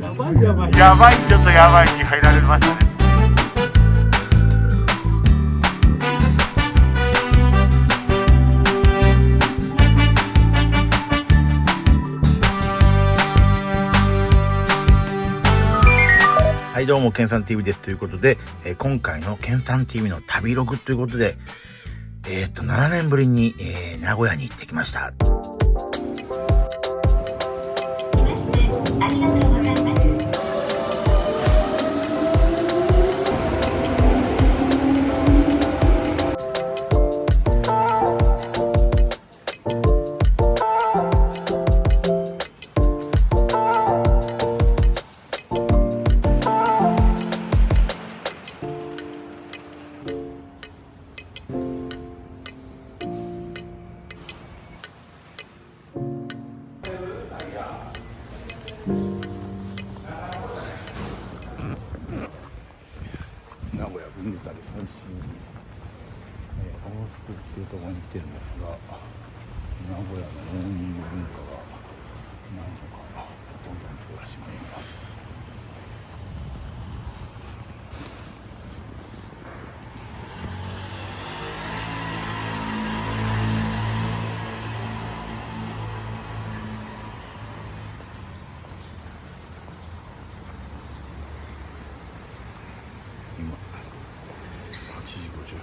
やばいちょっとやばいに入られましたね。はいどうも、けんさん TV です。ということで、今回のけんさん TV の旅ログということで、7年ぶりに、名古屋に行ってきました。ありがとうございます。名古屋文具旅最新大須っていうところに来てるんですが、名古屋のモーニング文化がなんとかどんどんそうらしくなります。今8時58分。